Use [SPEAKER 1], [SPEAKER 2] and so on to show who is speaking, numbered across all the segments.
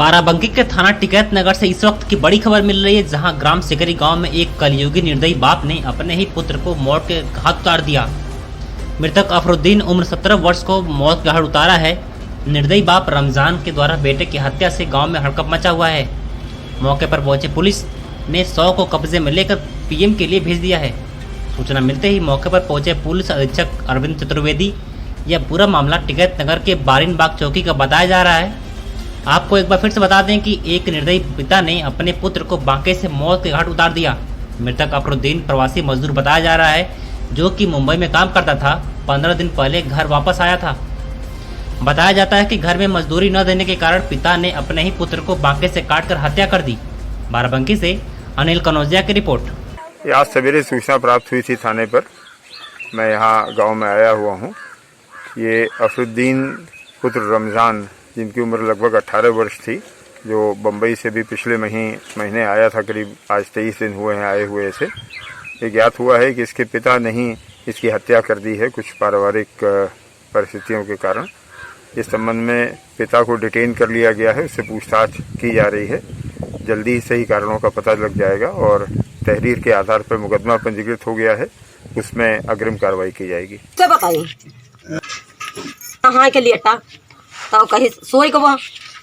[SPEAKER 1] बाराबंकी के थाना टिकैत नगर से इस वक्त की बड़ी खबर मिल रही है, जहां ग्राम सिकरी गांव में एक कलयुगी निर्दयी बाप ने अपने ही पुत्र को मौत के घाट उतार दिया। मृतक अफरुद्दीन उम्र 17 वर्ष को मौत के घाट उतारा है। निर्दयी बाप रमजान के द्वारा बेटे की हत्या से गांव में हड़कंप मचा हुआ है। मौके पर पहुंचे पुलिस ने 100 को कब्जे में लेकर पीएम के लिए भेज दिया है। सूचना मिलते ही मौके पर पहुंचे पुलिस अधीक्षक अरविंद चतुर्वेदी, यह पूरा मामला टिकैत नगर के बारिन बाग चौकी का बताया जा रहा है। आपको एक बार फिर से बता दें कि एक निर्दयी पिता ने अपने पुत्र को बांके से मौत के घाट उतार दिया। मृतक अफरुद्दीन प्रवासी मजदूर बताया जा रहा है, जो कि मुंबई में काम करता था। 15 दिन पहले घर वापस आया था। बताया जाता है कि घर में मजदूरी न देने के कारण पिता ने अपने ही पुत्र को बांके से काटकर हत्या कर दी। बाराबंकी से अनिल कनौजिया की रिपोर्ट।
[SPEAKER 2] आज सवेरे सूचना प्राप्त हुई थी थाने पर। मैं यहाँ गांव में आया हुआ हूँ। ये अफरुद्दीन पुत्र रमज़ान, जिनकी उम्र लगभग 18 वर्ष थी, जो बम्बई से भी पिछले महीने आया था, करीब आज 23 दिन हुए हैं आए हुए इसे। ये ज्ञात हुआ है कि इसके पिता ने ही इसकी हत्या कर दी है कुछ पारिवारिक परिस्थितियों के कारण। इस संबंध में पिता को डिटेन कर लिया गया है, उससे पूछताछ की जा रही है। जल्दी ही सही कारणों का पता लग जाएगा और तहरीर के आधार पर मुकदमा पंजीकृत हो गया है, उसमें अग्रिम कार्रवाई की जाएगी।
[SPEAKER 3] क्या बताइए कहाँ के लिए तो कहीं सोई गवा,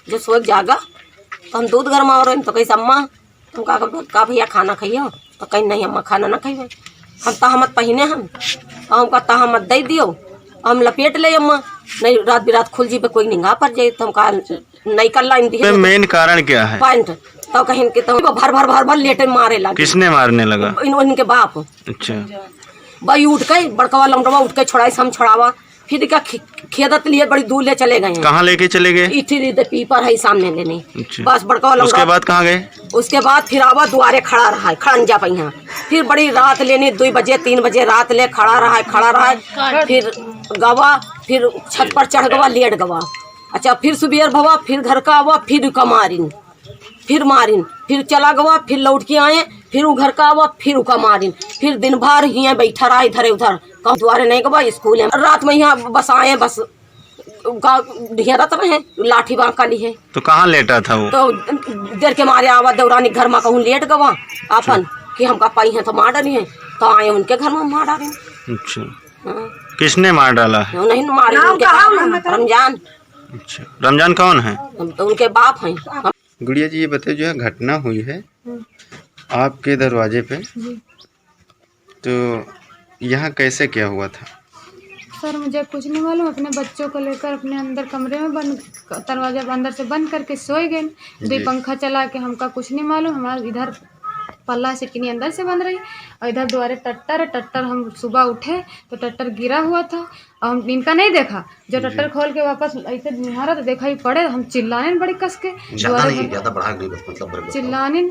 [SPEAKER 3] जो सोई जागा तो हम दूध गर्मा हो रहे तो कहीं अम्मा तुम का भैया खाना खाइयो, तो कहीं नहीं अम्मा खाना ना खाइए। हम तहमत पहिने हम हमका तहमत दे दियो, हम लपेट ले अम्मा, नहीं रात बिरात खुल जी पे कोई निगाह पर जाए तो हम कहा नहीं कर लाइन दी।
[SPEAKER 4] मेन कारण क्या है?
[SPEAKER 3] पॉइंट तो कहीं के तो भर लेटे मारे लगे।
[SPEAKER 4] किसने मारने लगा?
[SPEAKER 3] इनके बाप।
[SPEAKER 4] अच्छा।
[SPEAKER 3] भाई उठ के बड़कवा लमडवा उठ के छोड़ाई, हम छोड़ावा, फिर क्या खेदत लिए बड़ी दूर ले चले गए।
[SPEAKER 4] कहाँ लेके चले गए?
[SPEAKER 3] इठी पीपर है सामने लेने।
[SPEAKER 4] अच्छा।
[SPEAKER 3] बस बड़का लमडवा।
[SPEAKER 4] उसके बाद कहाँ गए?
[SPEAKER 3] उसके बाद फिर आवा दुआरे खड़ा रहा, खड़न जा पाई यहाँ। फिर बड़ी रात लेने 2 बजे 3 बजे रात ले खड़ा रहा, फिर गवा, फिर छत पर चढ़ गवा, लेट गवा। अच्छा, फिर सुबेर भवा, फिर घर का आवा, फिर मारिन, फिर चला गवा, फिर लौट के आए, फिर वो घर का आवा, फिर उका मारिन, फिर दिन भर यहाँ बैठा रहा इधर उधर, कहूँ द्वारे नहीं गवा स्कूल है। रात में यहाँ बस आए, बस ढेरत रहे, लाठी बांका ली है।
[SPEAKER 4] तो कहाँ लेटा था वो?
[SPEAKER 3] तो देर के मारे आवा दौरानी घर में कहूँ लेट गवा अपन कि हमका पाई है तो मार डाली है, तो आए उनके घर में मार डाले।
[SPEAKER 4] अच्छा। किसने मार डाला है?
[SPEAKER 3] नहीं मारे, रमजान।
[SPEAKER 4] अच्छा, रमजान कौन है?
[SPEAKER 3] तो उनके बाप हैं।
[SPEAKER 4] गुड़िया जी, ये बताइए, जो है घटना हुई है आपके दरवाजे पे, तो यहाँ कैसे क्या हुआ था?
[SPEAKER 5] सर मुझे कुछ नहीं मालूम, अपने बच्चों को लेकर अपने अंदर कमरे में बंद, दरवाजा अंदर से बंद करके सोए गए। 2 पंखा चला के, हमका कुछ नहीं मालूम। हमारा इधर पल्ला सिटकिनी अंदर से बंद रही और इधर द्वारे टट्टर। हम सुबह उठे तो टट्टर गिरा हुआ था और हम इनका नहीं देखा। जो टट्टर खोल के वापस ऐसे निहारा तो देखा ही पड़े, हम चिल्लाने बड़ी कस के, चिल्लाने।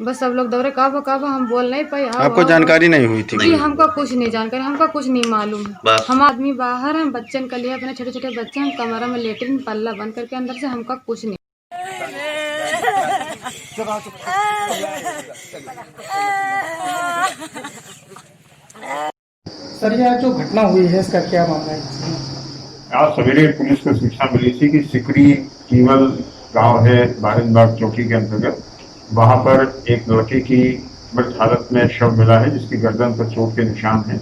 [SPEAKER 5] बस सब लोग दौड़े, काबा हम बोल नहीं पाए।
[SPEAKER 4] आपको जानकारी नहीं हुई थी?
[SPEAKER 5] जी, हमको कुछ नहीं जानकारी, हमको कुछ नहीं मालूम। हम आदमी बाहर हैं, बच्चन के लिए, अपने छोटे छोटे बच्चे हम कमरा में लेटे, पल्ला बंद करके अंदर से, हमका कुछ नहीं।
[SPEAKER 6] सर, यह जो घटना हुई है इसका क्या मामला है?
[SPEAKER 2] आज सवेरे पुलिस को सूचना मिली थी कि सिकरी कीवल गांव है बारिन बाग चौकी के अंतर्गत। वहां पर एक लड़के की मृत हालत में शव मिला है, जिसकी गर्दन पर चोट के निशान हैं।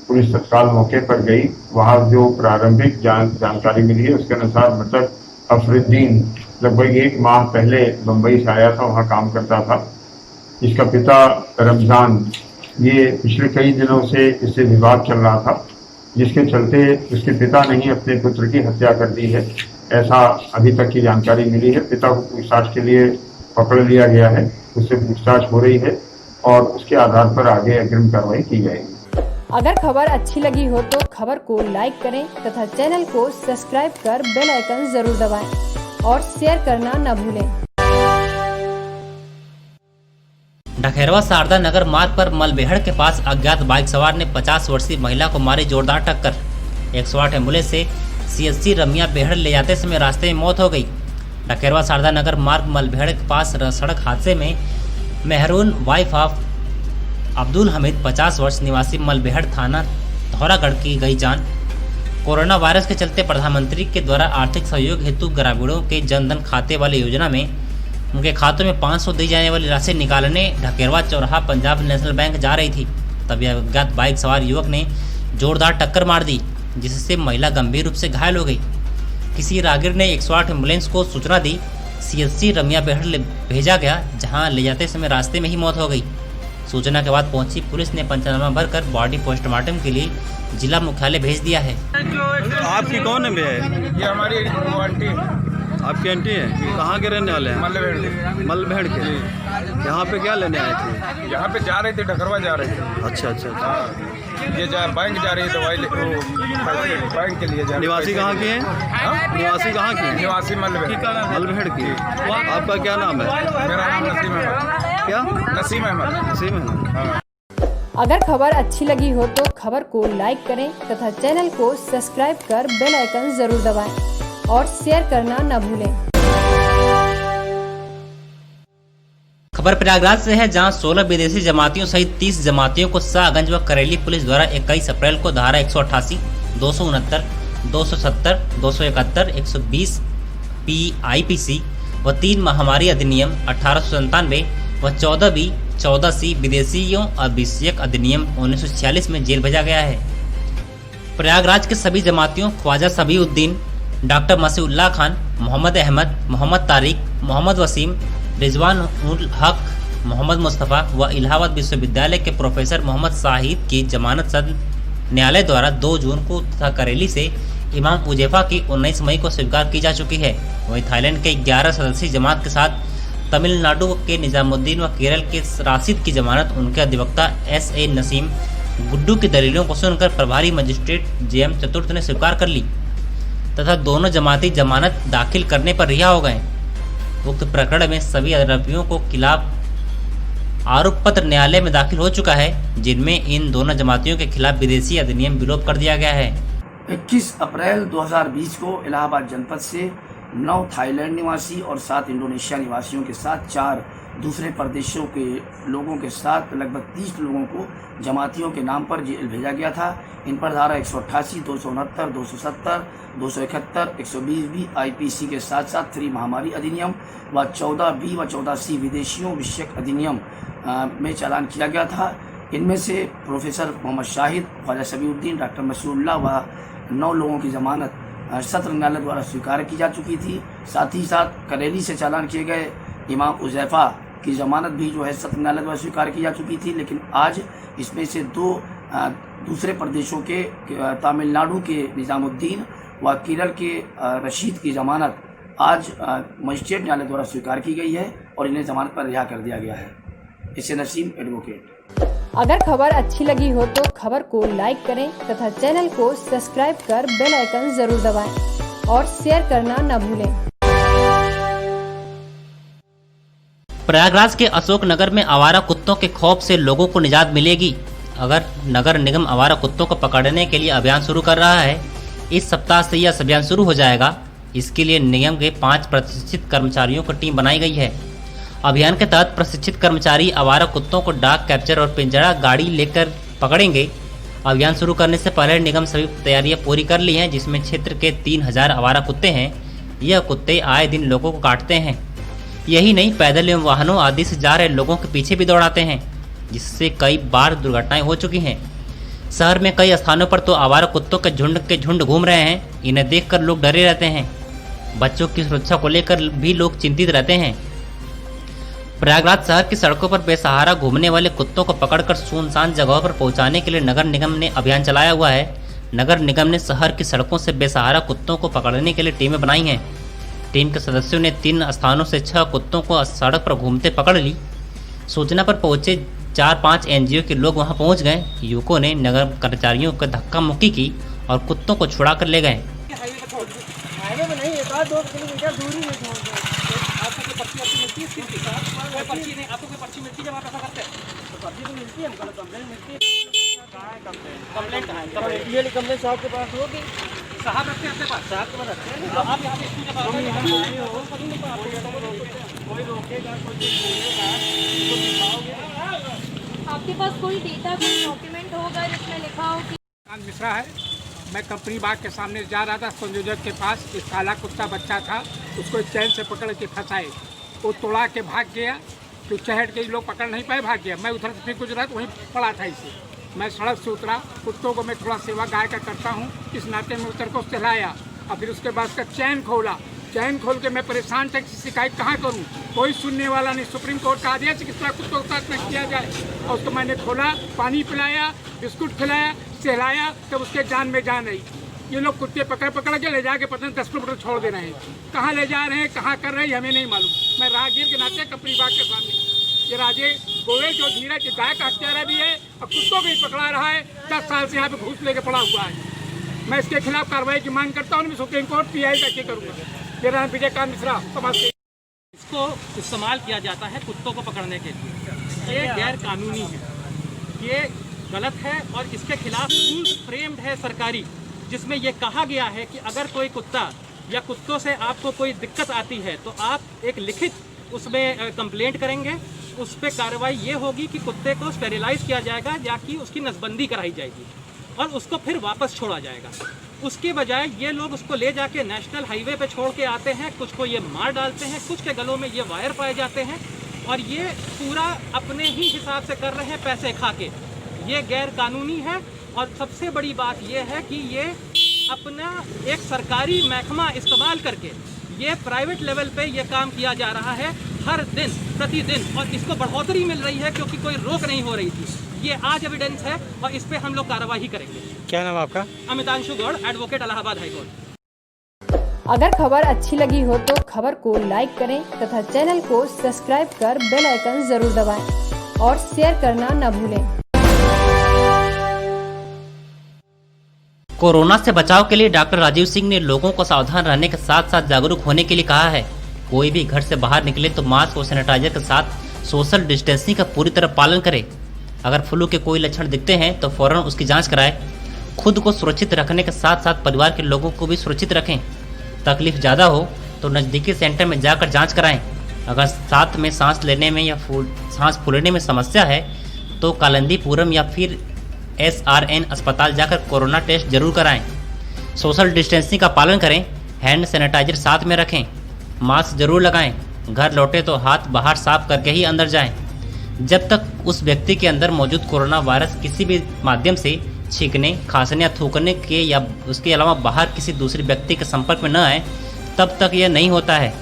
[SPEAKER 2] पुलिस तत्काल मौके पर गई। वहां जो प्रारंभिक जानकारी मिली है उसके अनुसार मृतक अफरुद्दीन लगभग 1 माह पहले मुंबई से आया था, वहां काम करता था। इसका पिता रमजान, ये पिछले कई दिनों से इससे विवाद चल रहा था, जिसके चलते उसके पिता ने ही अपने पुत्र की हत्या कर दी है, ऐसा अभी तक की जानकारी मिली है। पिता को पूछताछ के लिए पकड़ लिया गया है, उससे पूछताछ हो रही है और उसके आधार पर आगे अग्रिम कार्रवाई की जाएगी।
[SPEAKER 7] अगर खबर अच्छी लगी हो तो खबर को लाइक करें तथा चैनल को सब्सक्राइब कर बेल आइकन जरूर दबाएं और शेयर करना न भूलें।
[SPEAKER 1] ढकेरवा शारदा नगर मार्ग पर मलबेहड़ के पास अज्ञात बाइक सवार ने 50 वर्षीय महिला को मारी जोरदार टक्कर। 108 एम्बुलेंस से CHC रमिया बेहड़ ले जाते समय रास्ते में मौत हो गई। ढकेरवा शारदा नगर मार्ग मलबेहड़ के पास सड़क हादसे में maroon wife of Abdul Hamid 50 वर्ष निवासी मलबेहड़ थाना धौरागढ़ की गई जान। कोरोना वायरस के चलते प्रधानमंत्री के द्वारा आर्थिक सहयोग हेतु ग्रामीणों के जनधन खाते वाली योजना में उनके खातों में 500 दी जाने वाली राशि निकालने ढकेरवा चौराहा पंजाब नेशनल बैंक जा रही थी, तभी अज्ञात बाइक सवार युवक ने जोरदार टक्कर मार दी, जिससे महिला गंभीर रूप से घायल हो गई। किसी राहगीर ने 108 एम्बुलेंस को सूचना दी। CHC रमिया बेहड़ भेजा गया, जहां ले जाते समय रास्ते में ही मौत हो गई। सूचना के बाद पहुंची पुलिस ने पंचनामा भरकर बॉडी पोस्टमार्टम के लिए जिला मुख्यालय भेज दिया है।
[SPEAKER 8] आपकी कौन है भैया?
[SPEAKER 9] ये हमारी आंटी
[SPEAKER 8] आपकी आंटी है? कहाँ के रहने वाले हैं? मलभेड़ के। यहाँ पे क्या लेने आए थे?
[SPEAKER 9] यहाँ पे जा रहे थे, ढकरवा जा रहे थे।
[SPEAKER 8] अच्छा अच्छा अच्छा।
[SPEAKER 9] ये बैंक जा रही है, दवाई बैंक के लिए जा।
[SPEAKER 8] निवासी कहाँ की है? निवासी कहाँ की है?
[SPEAKER 9] निवासी
[SPEAKER 8] मलभेड़ की। आपका क्या नाम है?
[SPEAKER 9] मेरा नाम नसीम अहमद।
[SPEAKER 8] क्या?
[SPEAKER 9] नसीम अहमद।
[SPEAKER 8] नसीम अहमद।
[SPEAKER 7] अगर खबर अच्छी लगी हो तो खबर को लाइक करें तथा चैनल को सब्सक्राइब कर बेल आइकन जरूर दबाएं और शेयर करना न भूलें।
[SPEAKER 1] खबर प्रयागराज से है, जहां 16 विदेशी जमातियों सहित 30 जमातियों को शाहगंज व करेली पुलिस द्वारा 21 अप्रैल को धारा 188, 269, 270, 271, 120 PIPC व 3 महामारी अधिनियम 1897 व 14B, 14C विदेशियों अभिषेक अधिनियम 1946 में जेल भेजा गया है। प्रयागराज के सभी जमातियों ख्वाजा सबीउद्दीन, डॉक्टर मसीउल्लाह खान, मोहम्मद अहमद, मोहम्मद तारिक, मोहम्मद वसीम, रिजवान उल हक, मोहम्मद मुस्तफ़ा व इलाहाबाद विश्वविद्यालय के प्रोफेसर मोहम्मद शाहिद की जमानत सदन न्यायालय द्वारा 2 जून को तथा करेली से इमाम उजैफा की 19 मई को स्वीकार की जा चुकी है। वहीं थाईलैंड के 11 सदस्यीय जमात के साथ तमिलनाडु के निजामुद्दीन व केरल के राशिद की जमानत उनके अधिवक्ता SA नसीम गुड्डू की दलीलों को सुनकर प्रभारी मजिस्ट्रेट JM चतुर्थ ने स्वीकार कर ली तथा दोनों जमाती जमानत दाखिल करने पर रिहा हो गए। उक्त प्रकरण में सभी आरोपियों को खिलाफ आरोप पत्र न्यायालय में दाखिल हो चुका है, जिनमें इन दोनों जमातियों के खिलाफ विदेशी अधिनियम विलोप कर दिया गया है।
[SPEAKER 10] 21 अप्रैल 2020 को इलाहाबाद जनपद से 9 थाईलैंड निवासी और 7 इंडोनेशिया निवासियों के साथ 4 दूसरे प्रदेशों के लोगों के साथ लगभग 30 लोगों को जमातियों के नाम पर जेल भेजा गया था। इन पर धारा 188, 269, 270, 271, 120B IPC के साथ साथ 3 महामारी अधिनियम व 14B व 14C विदेशियों विषयक अधिनियम में चालान किया गया था। इनमें से प्रोफेसर मोहम्मद शाहिद, ख्वाजा सबीउद्दीन, डॉक्टर मसीउल्लाह व 9 लोगों की जमानत सत्र न्यायालय द्वारा स्वीकार की जा चुकी थी। साथ ही साथ करेली से चालान किए गए इमाम उजैफा की जमानत भी जो है सत्र न्यायालय द्वारा स्वीकार की जा चुकी थी। लेकिन आज इसमें से 2 दूसरे प्रदेशों के तमिलनाडु के निजामुद्दीन व केरल के रशीद की जमानत आज मजिस्ट्रेट न्यायालय द्वारा स्वीकार की गई है और इन्हें जमानत पर रिहा कर दिया गया है। इससे नसीम एडवोकेट।
[SPEAKER 7] अगर खबर अच्छी लगी हो तो खबर को लाइक करें तथा चैनल को सब्सक्राइब कर बेल आइकन जरूर दबाएं और शेयर करना न भूलें।
[SPEAKER 1] प्रयागराज के अशोक नगर में आवारा कुत्तों के खौफ से लोगों को निजात मिलेगी। अगर नगर निगम आवारा कुत्तों को पकड़ने के लिए अभियान शुरू कर रहा है, इस सप्ताह से यह अभियान शुरू हो जाएगा। इसके लिए निगम के 5 प्रशिक्षित कर्मचारियों की टीम बनाई गई है। अभियान के तहत प्रशिक्षित कर्मचारी आवारा कुत्तों को डाक कैप्चर और पिंजरा गाड़ी लेकर पकड़ेंगे। अभियान शुरू करने से पहले निगम सभी तैयारियां पूरी कर ली हैं, जिसमें क्षेत्र के 3000 आवारा कुत्ते हैं। यह कुत्ते आए दिन लोगों को काटते हैं। यही नहीं, पैदल एवं वाहनों आदि से जा रहे लोगों के पीछे भी दौड़ाते हैं, जिससे कई बार दुर्घटनाएं हो चुकी हैं। शहर में कई स्थानों पर तो आवारा कुत्तों के झुंड घूम रहे हैं। इन्हें देखकर लोग डरे रहते हैं। बच्चों की सुरक्षा को लेकर भी लोग चिंतित रहते हैं। प्रयागराज शहर की सड़कों पर बेसहारा घूमने वाले कुत्तों को पकड़कर सुनसान जगहों पर पहुंचाने के लिए नगर निगम ने अभियान चलाया हुआ है। नगर निगम ने शहर की सड़कों से बेसहारा कुत्तों को पकड़ने के लिए टीमें बनाई हैं। टीम के सदस्यों ने 3 स्थानों से 6 कुत्तों को सड़क पर घूमते पकड़ ली। सूचना पर पहुंचे 4-5 NGO के लोग वहां पहुंच गए। युवकों ने नगर कर्मचारियों को धक्का मुक्की की और कुत्तों को छुड़ा कर ले गए।
[SPEAKER 5] आपके पास कोई डेटा, कोई डॉक्यूमेंट होगा जिसमें लिखा हो कि
[SPEAKER 6] मिश्रा है। मैं कंपनी बाग के सामने जा रहा था, संयोजक के पास एक काला कुत्ता बच्चा था, उसको चैन से पकड़ के फंसाए। वो तोड़ा के भाग गया, तो चहट के लोग पकड़ नहीं पाए, भाग गया। मैं उधर से फिर गुजरा तो वहीं पड़ा था इसे। मैं सड़क से उतरा, कुत्तों को मैं थोड़ा सेवा गाय का करता हूँ, इस नाते में उतर को चलाया और फिर उसके बाद उसका चैन खोला। चैन खोल के मैं परेशान था कि शिकायत कहाँ करूँ, कोई सुनने वाला नहीं। सुप्रीम कोर्ट का आदेश किस तरह कुत्तों के साथ में किया जाए, और उसको मैंने खोला, पानी पिलाया, बिस्कुट खिलाया, सहलाया, तब उसके जान में जान आई। ये लोग कुत्ते पकड़ के ले जाके पता नहीं 10 किलोमीटर छोड़ दे रहे हैं। कहाँ ले जा रहे हैं, कहाँ कर रहे हैं, हमें नहीं मालूम। मैं राहगीर के नाते कंपनी बाग के सामने ये राजे गोवे जो धीरज की गाय का हत्यारा भी है और कुत्तों को भी पकड़ा रहा है, 10 साल से यहाँ पे घूस लेके पड़ा हुआ है। मैं इसके खिलाफ कार्रवाई की मांग करता हूँ। मैं सुप्रीम कोर्ट PI तक करूँगा। मेरा नाम विजयकांत मिश्रा, समाज सेवी।
[SPEAKER 11] इसको इस्तेमाल किया जाता है कुत्तों को पकड़ने के लिए। ये गैर कानूनी है, ये गलत है और इसके खिलाफ रूल्स फ्रेम्ड है सरकारी, जिसमें ये कहा गया है कि अगर कोई कुत्ता या कुत्तों से आपको कोई दिक्कत आती है तो आप एक लिखित उसमें कंप्लेंट करेंगे। उस पर कार्रवाई ये होगी कि कुत्ते को स्टेरिलाइज किया जाएगा या कि उसकी नसबंदी कराई जाएगी और उसको फिर वापस छोड़ा जाएगा। उसके बजाय ये लोग उसको ले जाके नेशनल हाईवे पे छोड़ के आते हैं, कुछ को ये मार डालते हैं, कुछ के गलों में ये वायर पाए जाते हैं और ये पूरा अपने ही हिसाब से कर रहे हैं, पैसे खा के। ये गैर कानूनी है और सबसे बड़ी बात ये है कि ये अपना एक सरकारी महकमा इस्तेमाल करके ये प्राइवेट लेवल पे ये काम किया जा रहा है हर दिन प्रतिदिन, और इसको बढ़ोतरी मिल रही है क्योंकि कोई रोक नहीं हो रही थी। ये आज एविडेंस है और इस पे हम लोग कार्रवाई करेंगे।
[SPEAKER 8] क्या नाम आपका?
[SPEAKER 11] Amitanshu Gaur, advocate, Allahabad high court.
[SPEAKER 7] अगर खबर अच्छी लगी हो तो खबर को लाइक करें तथा चैनल को सब्सक्राइब कर बेल आइकन जरूर दबाएं और शेयर करना न भूलें।
[SPEAKER 1] कोरोना से बचाव के लिए डॉक्टर राजीव सिंह ने लोगों को सावधान रहने के साथ साथ जागरूक होने के लिए कहा है। कोई भी घर से बाहर निकले तो मास्क और सैनिटाइजर के साथ सोशल डिस्टेंसिंग का पूरी तरह पालन करे। अगर फ्लू के कोई लक्षण दिखते हैं तो फौरन उसकी जांच कराएं। खुद को सुरक्षित रखने के साथ साथ परिवार के लोगों को भी सुरक्षित रखें। तकलीफ ज़्यादा हो तो नज़दीकी सेंटर में जाकर जांच कराएं। अगर साथ में सांस लेने में या सांस फूलने में समस्या है तो कालिंदीपुरम या फिर SRN अस्पताल जाकर कोरोना टेस्ट जरूर कराएं। सोशल डिस्टेंसिंग का पालन करें, हैंड सैनिटाइजर साथ में रखें, मास्क जरूर लगाएं। घर लौटे तो हाथ बाहर साफ करके ही अंदर जाएं। जब तक उस व्यक्ति के अंदर मौजूद कोरोना वायरस किसी भी माध्यम से छींकने, खांसने या थूकने के या उसके अलावा बाहर किसी दूसरे व्यक्ति के संपर्क में न आए, तब तक यह नहीं होता है।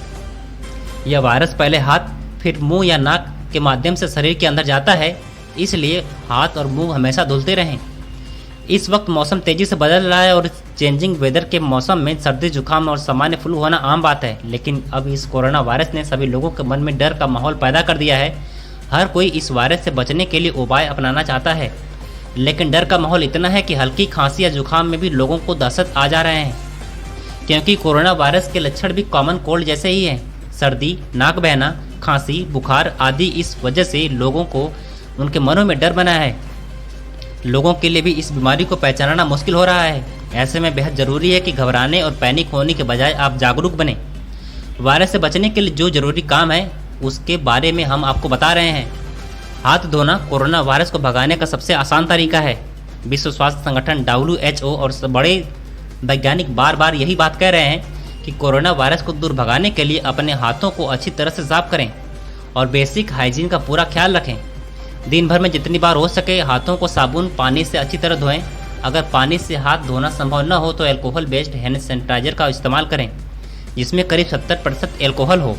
[SPEAKER 1] यह वायरस पहले हाथ फिर मुंह या नाक के माध्यम से शरीर के अंदर जाता है, इसलिए हाथ और मुंह हमेशा धुलते रहें। इस वक्त मौसम तेज़ी से बदल रहा है और चेंजिंग वेदर के मौसम में सर्दी जुकाम और सामान्य फ्लू होना आम बात है, लेकिन अब इस कोरोना वायरस ने सभी लोगों के मन में डर का माहौल पैदा कर दिया है। हर कोई इस वायरस से बचने के लिए उपाय अपनाना चाहता है, लेकिन डर का माहौल इतना है कि हल्की खांसी या जुकाम में भी लोगों को दहशत आ जा रहे हैं, क्योंकि कोरोना वायरस के लक्षण भी कॉमन कोल्ड जैसे ही हैं। सर्दी, नाक बहना, खांसी, बुखार आदि इस वजह से लोगों को उनके मनों में डर बना है। लोगों के लिए भी इस बीमारी को पहचानना मुश्किल हो रहा है। ऐसे में बेहद ज़रूरी है कि घबराने और पैनिक होने के बजाय आप जागरूक बने। वायरस से बचने के लिए जो ज़रूरी काम है उसके बारे में हम आपको बता रहे हैं। हाथ धोना कोरोना वायरस को भगाने का सबसे आसान तरीका है। विश्व स्वास्थ्य संगठन WHO और बड़े वैज्ञानिक बार बार यही बात कह रहे हैं कि कोरोना वायरस को दूर भगाने के लिए अपने हाथों को अच्छी तरह से साफ करें और बेसिक हाइजीन का पूरा ख्याल रखें। दिन भर में जितनी बार हो सके हाथों को साबुन पानी से अच्छी तरह धोएं। अगर पानी से हाथ धोना संभव न हो तो अल्कोहल बेस्ड हैंड सैनिटाइजर का इस्तेमाल करें, जिसमें करीब 70% अल्कोहल हो।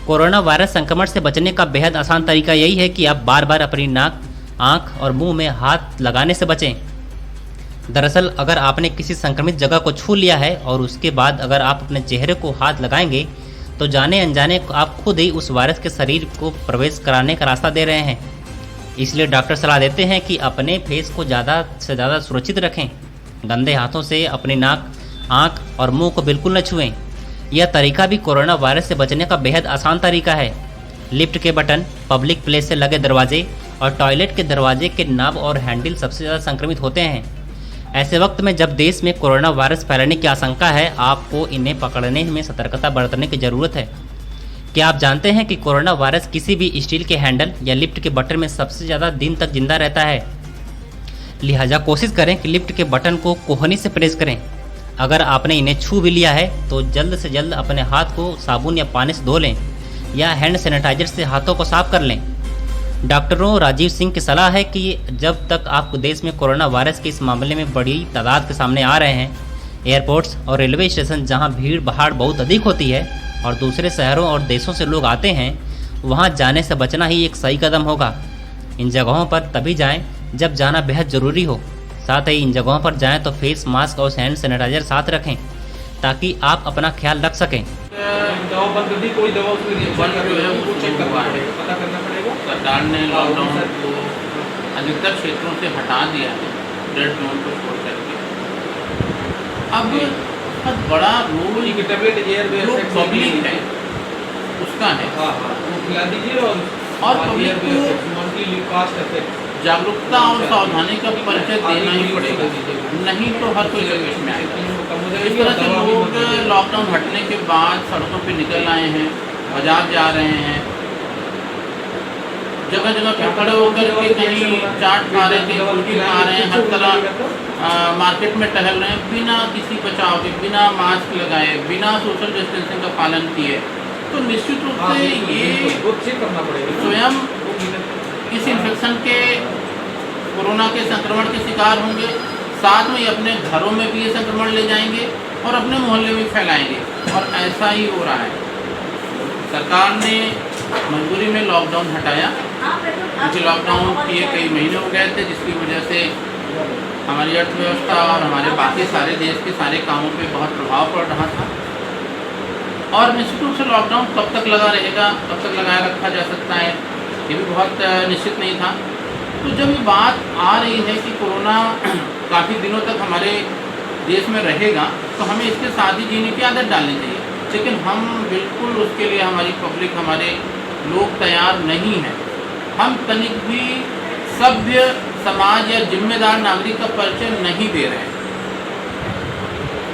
[SPEAKER 1] कोरोना वायरस संक्रमण से बचने का बेहद आसान तरीका यही है कि आप बार बार अपनी नाक, आँख और मुंह में हाथ लगाने से बचें। दरअसल अगर आपने किसी संक्रमित जगह को छू लिया है और उसके बाद अगर आप अपने चेहरे को हाथ लगाएंगे तो जाने अनजाने आप खुद ही उस वायरस के शरीर को प्रवेश कराने का रास्ता दे रहे हैं। इसलिए डॉक्टर सलाह देते हैं कि अपने फेस को ज़्यादा से ज़्यादा सुरक्षित रखें। गंदे हाथों से अपनी नाक, आँख और मुंह को बिल्कुल न छुएं। यह तरीका भी कोरोना वायरस से बचने का बेहद आसान तरीका है। लिफ्ट के बटन, पब्लिक प्लेस से लगे दरवाजे और टॉयलेट के दरवाजे के नॉब और हैंडल सबसे ज़्यादा संक्रमित होते हैं। ऐसे वक्त में जब देश में कोरोना वायरस फैलने की आशंका है, आपको इन्हें पकड़ने में सतर्कता बरतने की ज़रूरत है। क्या आप जानते हैं कि कोरोना वायरस किसी भी स्टील के हैंडल या लिफ्ट के बटन में सबसे ज़्यादा दिन तक जिंदा रहता है? लिहाजा कोशिश करें कि लिफ्ट के बटन को कोहनी से प्रेस करें। अगर आपने इन्हें छू भी लिया है तो जल्द से जल्द अपने हाथ को साबुन या पानी से धो लें। या हैंड सैनिटाइजर से हाथों को साफ कर लें। डॉक्टरों राजीव सिंह की सलाह है कि जब तक आपको देश में कोरोना वायरस के इस मामले में बड़ी तादाद के सामने आ रहे हैं, एयरपोर्ट्स और रेलवे स्टेशन जहां भीड़ भाड़ बहुत अधिक होती है और दूसरे शहरों और देशों से लोग आते हैं, वहां जाने से बचना ही एक सही कदम होगा। इन जगहों पर तभी जाएं जब जाना बेहद ज़रूरी हो। साथ ही इन जगहों पर जाएं तो फेस मास्क और हैंड सैनिटाइजर साथ रखें ताकि आप अपना ख्याल रख सकें।
[SPEAKER 11] दवा बंद कर दी, कोई दवा उसमें बंद जो है वो चेक करवा है, पता करना पड़ेगा। सरकार ने लॉकडाउन को अधिकतर क्षेत्रों से हटा दिया है, रेड जोन को छोड़ करके। अब बहुत बड़ा रोल पब्लिक है उसका है, वो खिला दीजिए और पब्लिक को जागरूकता और सावधानी का परिचय देना ही पड़ेगा, नहीं तो हर कोई लपेट में आएगा। इस तरह से लोग लॉकडाउन हटने के बाद सड़कों पे निकल आए हैं, बाजार जा रहे हैं, जगह जगह पे खड़े होकर के कहीं चाट खा रहे थे, कुल्फी खा रहे हैं, हर तरह मार्केट में टहल रहे हैं बिना किसी बचाव के, बिना मास्क लगाए, बिना सोशल डिस्टेंसिंग का पालन किए। तो निश्चित रूप से ये स्वयं इस इन्फेक्शन के, कोरोना के संक्रमण के शिकार होंगे, साथ में अपने घरों में भी ये संक्रमण ले जाएंगे और अपने मोहल्ले में फैलाएंगे। और ऐसा ही हो रहा है। सरकार ने मजबूरी में लॉकडाउन हटाया, क्योंकि लॉकडाउन किए कई महीने हो गए थे, जिसकी वजह से हमारी अर्थव्यवस्था और हमारे बाकी सारे देश के सारे कामों पे बहुत प्रभाव पड़ रहा था। और निश्चित रूप से लॉकडाउन कब तक लगा रहेगा, कब तक लगाए रखा जा सकता है, ये भी बहुत निश्चित नहीं था। तो जब ये बात आ रही है कि कोरोना काफ़ी दिनों तक हमारे देश में रहेगा, तो हमें इसके साथ ही जीने की आदत डालनी चाहिए। लेकिन हम बिल्कुल उसके लिए, हमारी पब्लिक, हमारे लोग तैयार नहीं हैं। हम तनिक भी सभ्य समाज या जिम्मेदार नागरिक का परिचय नहीं दे रहे हैं।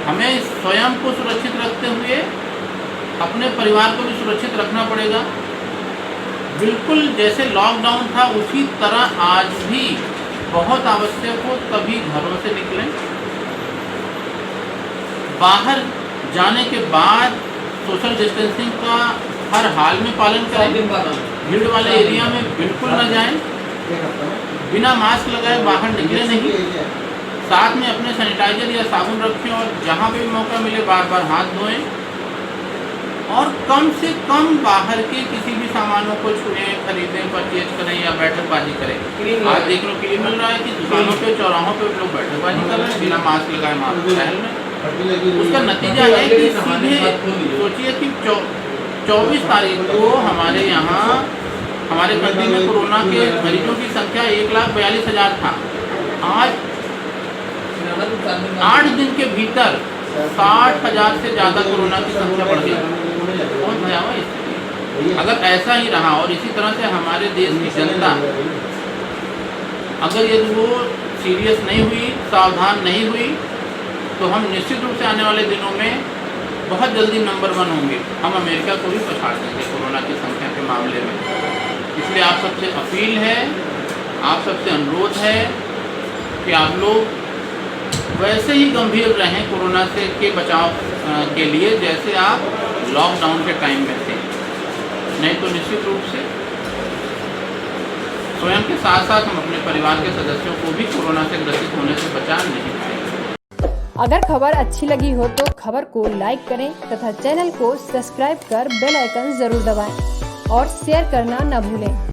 [SPEAKER 11] हमें स्वयं को सुरक्षित रखते हुए अपने परिवार को भी सुरक्षित रखना पड़ेगा। बिल्कुल जैसे लॉकडाउन था उसी तरह आज भी बहुत आवश्यक हो तभी घरों से निकलें। बाहर जाने के बाद सोशल डिस्टेंसिंग का हर हाल में पालन करें। भीड़ वाले एरिया में बिल्कुल न जाएं, बिना मास्क लगाए बाहर निकले नहीं। साथ में अपने सैनिटाइजर या साबुन रखें और जहाँ भी मौका मिले बार बार हाथ धोएं। और कम से कम बाहर के किसी भी सामानों को छुएं, खरीदें, परचेज करें या बैठकबाजी करें। आज देखने के लिए मिल रहा है कि दुकानों पे, चौराहों पे लोग बैठकबाजी कर रहे हैं बिना मास्क लगाए, मास्क पहन में। उसका नतीजा है कि सीधे सोचिए कि 24 तारीख को हमारे यहाँ, हमारे कंट्री में कोरोना के मरीजों की संख्या 1,42,000 था। आज 8 दिन के भीतर 60,000 से ज़्यादा कोरोना की संख्या बढ़ गई। बहुत भयावह स्थिति। अगर ऐसा ही रहा और इसी तरह से हमारे देश की जनता अगर यदि वो सीरियस नहीं हुई, सावधान नहीं हुई, तो हम निश्चित रूप से आने वाले दिनों में बहुत जल्दी नंबर 1 होंगे। हम अमेरिका को भी पछाड़ देंगे कोरोना की संख्या के मामले में। इसलिए आप सबसे अपील है, आप सबसे अनुरोध है कि आप लोग वैसे ही गंभीर रहें कोरोना से के बचाव के लिए जैसे आप लॉकडाउन के टाइम में थे। नहीं तो निश्चित रूप से स्वयं के साथ साथ हम अपने परिवार के सदस्यों को भी कोरोना से ग्रसित होने से बचा नहीं पाएंगे।
[SPEAKER 7] अगर खबर अच्छी लगी हो तो खबर को लाइक करें तथा चैनल को सब्सक्राइब कर बेल आइकन जरूर दबाएं और शेयर करना न भूलें।